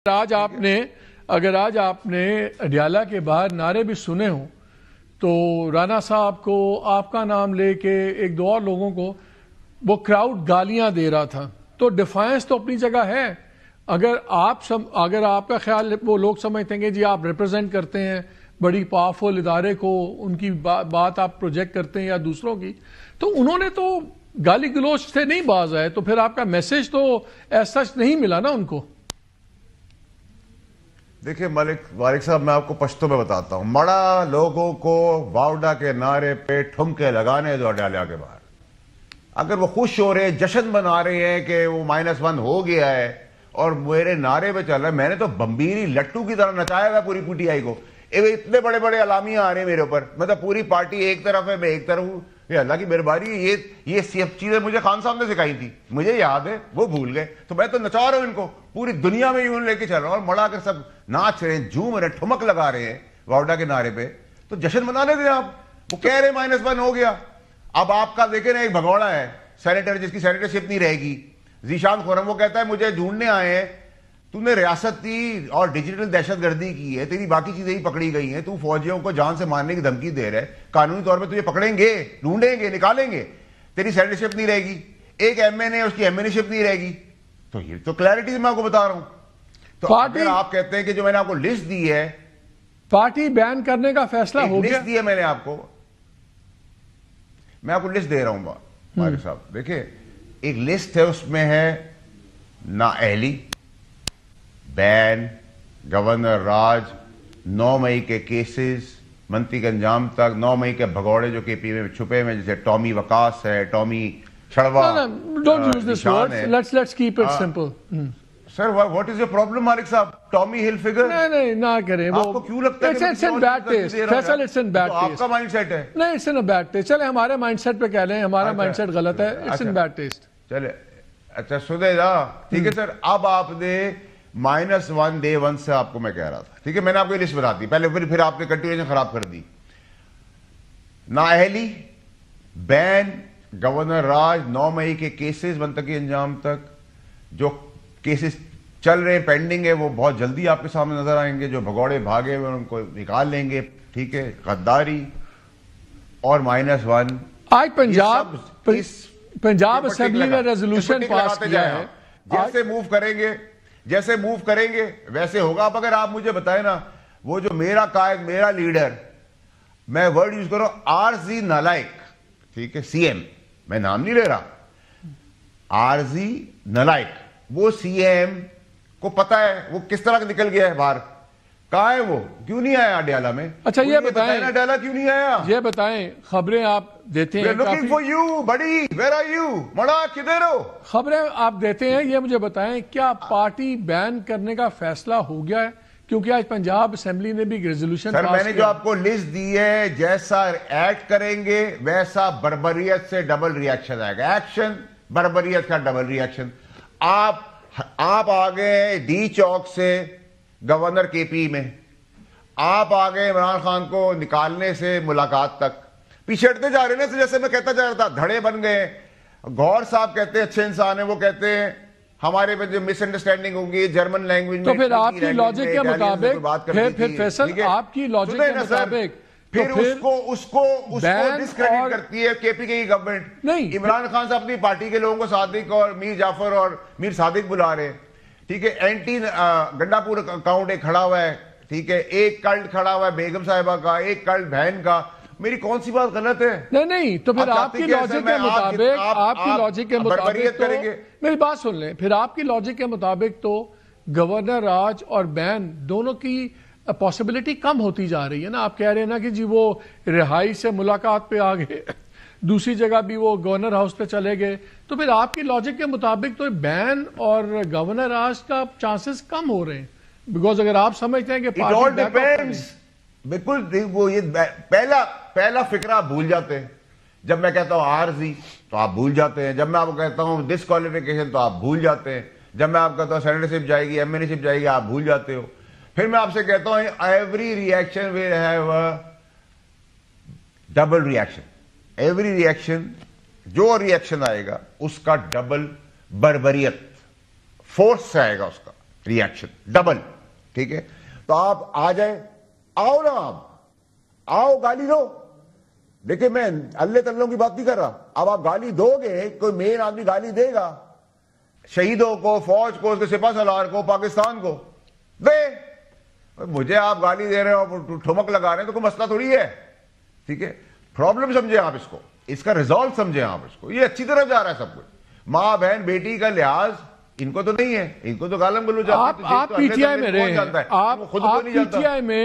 اگر آج آپ نے اڈیالہ کے باہر نعرے بھی سنے ہوں تو رانا صاحب کو آپ کا نام لے کے ایک دو اور لوگوں کو وہ کراؤڈ گالیاں دے رہا تھا، تو ڈیفائنس تو اپنی جگہ ہے۔ اگر آپ کا خیال وہ لوگ سمجھتے ہیں کہ جی آپ ریپرزینٹ کرتے ہیں بڑی پاورفل ادارے کو، ان کی بات آپ پروجیکٹ کرتے ہیں یا دوسروں کی، تو انہوں نے تو گالی گلوچ سے نہیں باز آئے، تو پھر آپ کا میسج تو ایسا نہیں ملا نا ان کو۔ دیکھیں مالک صاحب، میں آپ کو پشتو میں بتاتا ہوں، مڑا لوگوں کو واؤڈا کے نعرے پہ ٹھمکے لگانے دو اڈیالہ کے باہر۔ اگر وہ خوش ہو رہے ہیں، جشن منا رہے ہیں کہ وہ -1 ہو گیا ہے اور میرے نعرے پہ چل رہا ہے، میں نے تو بمبیری لٹو کی طرح نچایا ہوا پوری پی ٹی آئی کو۔ اتنے بڑے بڑے اعلامیہ آ رہے ہیں میرے اوپر، مطلب پوری پارٹی ایک طرف ہے، میں ایک طرف ہوں۔ یہ اللہ کی مہربانی ہے، یہ سب چیزیں مجھے خان صاحب نے سکھائی تھی، مجھے یاد ہے، وہ بھول گئے، تو میں تو نچا رہا ہوں ان کو، پوری دنیا میں یوں لے کے چل رہا ہوں، اور مڑا کر سب ناچ رہے ہیں، جھوم رہے ہیں، ٹھمک لگا رہے ہیں واؤڈا کے نعرے پہ، تو جشن منانے دیں آپ۔ وہ کہہ رہے ہیں -1 ہو گیا۔ اب آپ کا دیکھیں نا، ایک بھگوڑا ہے سینیٹر، جس کی سینیٹرشپ نہیں رہے گی، ذیشان خرم، وہ کہتا ہے مجھے ڈھونڈنے آئے ہیں، تو نے ریاستی اور ڈیجیٹل دہشت گردی کی ہے، تیری باقی چیزیں ہی پکڑی گئی ہیں، تو فوجیوں کو جان سے مارنے کی دھمکی دے رہا ہے، قانونی طور پہ تجھے پکڑیں گے، ڈھونڈیں گے، نکالیں گے، تیری سینیٹرشپ نہیں رہے گی، ایک ایم این اے اس کی ایم این اے شپ نہیں رہے گی۔ تو یہ تو کلیئرٹی میں آپ کو بتا رہا ہوں۔ تو اگر آپ کہتے ہیں کہ جو میں نے آپ کو لسٹ دی ہے، پارٹی بین کرنے کا فیصلہ ہو گیا، لسٹ دی ہے میں نے آپ کو، میں آپ کو لسٹ دے رہا ہوں مالک صاحب، دیکھیں ایک لسٹ ہے، اس میں ہے نااہلی، بین، گورنر راج، 9 مئی کے کیسز منطق انجام تک، 9 مئی کے بھگوڑے جو کے پی میں چھپے میں، جیسے ٹامی وکاس ہے، ٹامی چھڑوا، don't use this word, let's keep it simple. Sir what is your problem مالک صاحب؟ ٹامی ہل فگر، نہیں نہ کریں، آپ کو کیوں لگتا ہے کہ it's in bad taste, Faisal it's in bad taste, آپ کا مائنڈ سیٹ ہے، نہیں اٹس ان بیڈ ٹیسٹ، چلے ہمارے مائنڈ سیٹ پہ کہہ لیں، ہمارا مائنڈ سیٹ غلط ہے، اٹس ان بیڈ ٹیسٹ، چلے اچھا سدے جا، ٹھیک ہے سر۔ اب آپ نے -1 day 1 سے آپ کو میں کہہ رہا تھا، ٹھیک ہے، میں نے آپ کو یہ لسٹ بتا دی پہلے، پھر آپ نے کنٹینیوشن خراب کر دی۔ نااہلی، بین، گورنر راج، 9 مئی کے کیسز منطقی انجام تک، جو کیسز چل رہے ہیں پینڈنگ ہے وہ بہت جلدی آپ کے سامنے نظر آئیں گے، جو بھگوڑے بھاگے ہوئے ان کو نکال لیں گے، ٹھیک ہے، غداری اور -1۔ آج پنجاب اسمبلی نے ریزولوشن پاس کیا ہے، جیسے موو کریں گے ویسے ہوگا۔ اب اگر آپ مجھے بتائیں نا، وہ جو میرا قائد، میرا لیڈر، میں ورڈ یوز کروں عارضی نالائق، ٹھیک ہے، سی ایم، میں نام نہیں لے رہا، عارضی نالائق، وہ سی ایم کو پتا ہے وہ کس طرح نکل گیا ہے باہر، کہاں ہے وہ، کیوں نہیں آیا اڈیالہ میں؟ اچھا یہ بتائیں اڈیالہ کیوں نہیں آیا؟ یہ بتائیں، خبریں آپ دیتے ہیں، looking for you buddy, where are you؟ مڑا کدھر ہو؟ خبریں آپ دیتے ہیں، یہ مجھے بتائیں کیا پارٹی بین کرنے کا فیصلہ ہو گیا ہے؟ کیونکہ آج پنجاب اسمبلی نے بھی ریزولوشن پاس کیا۔ سر میں نے جو آپ کو لسٹ دی ہے، جیسا ایکٹ کریں گے ویسا بربریت سے ڈبل ری ایکشن آئے گا، ایکشن بربریت کا ڈبل ری ایکشن۔ آپ آگئے ڈی چوک سے گورنر کے پی میں، آپ آگئے عمران خان کو نکالنے سے ملاقات تک، پیچھے ہٹتے جا رہے ہیں، جیسے میں کہتا جا رہا تھا، دھڑے بن گئے۔ گور صاحب کہتے ہیں اچھے انسان ہیں، وہ کہتے ہیں ہمارے پہ جو مس انڈرسٹینڈنگ ہوگی جرمن لینگویج میں، تو پھر آپ کی لاجک کے مطابق، پھر فیصل آپ کی لاجک کے مطابق پھر اس کو ڈسکریڈٹ کرتی ہے کے پی کی گورنمنٹ۔ نہیں، عمران خان صاحب اپنی پارٹی کے لوگوں کو صادق اور میر جعفر اور میر صادق بلا رہے ہیں، ٹھیک ہے، اینٹی گنڈا پور اکاؤنٹ ایک کھڑا ہوا ہے، ٹھیک ہے، ایک کلٹ کھڑا ہوا ہے بیگم صاحبہ کا، ایک کلٹ بہن کا۔ میری کون سی بات غلط ہے؟ نہیں، تو پھر آپ کی لاجک کے مطابق، میری بات سن لیں، پھر آپ کی لاجک کے مطابق تو گورنر راج اور بین دونوں کی پاسبلٹی کم ہوتی جا رہی ہے نا۔ آپ کہہ رہے ہیں نا کہ جی وہ رہائی سے ملاقات پہ آ گئے، دوسری جگہ بھی وہ گورنر ہاؤس پہ چلے گئے، تو پھر آپ کی لاجک کے مطابق تو بین اور گورنر راج کا چانسز کم ہو رہے ہیں، بیکاز اگر آپ سمجھتے ہیں کہ بالکل وہ یہ پہلا فکرہ آپ بھول جاتے ہیں، جب میں کہتا ہوں عارضی تو آپ بھول جاتے ہیں، جب میں آپ کو کہتا ہوں ڈسکوالیفیکیشن تو آپ بھول جاتے ہیں، جب میں آپ کہتا ہوں سینیٹرشپ جائے گی، ایم این اے شپ جائے گی، آپ بھول جاتے ہو۔ پھر میں آپ سے کہتا ہوں every reaction will have a double reaction, every reaction, جو ریئیکشن آئے گا اس کا ڈبل بربریت، فورس سے آئے گا اس کا۔ ری ایکشن ڈبل. ٹھیک ہے, تو آپ آ جائیں, آؤ نا, آپ آؤ گالی دو. دیکھیں میں اللہ تلوں کی بات نہیں کر رہا. اب آپ گالی دو گے, کوئی مین آدمی گالی دے گا شہیدوں کو, فوج کو, اس کے سپہ سالار کو, پاکستان کو, دے. مجھے آپ گالی دے رہے ہو, ٹھمک لگا رہے ہیں, تو کوئی مسئلہ تھوڑی ہے. ٹھیک ہے, پرابلم سمجھیں آپ اس کو, اس کا ریزالو سمجھیں آپ اس کو. یہ اچھی طرح جا رہا ہے سب کچھ. ماں بہن بیٹی کا لحاظ ان کو تو نہیں ہے, ان کو تو گالم گلوچ. آپ پی ٹی آئی میں رہے ہیں, آپ پی ٹی آئی میں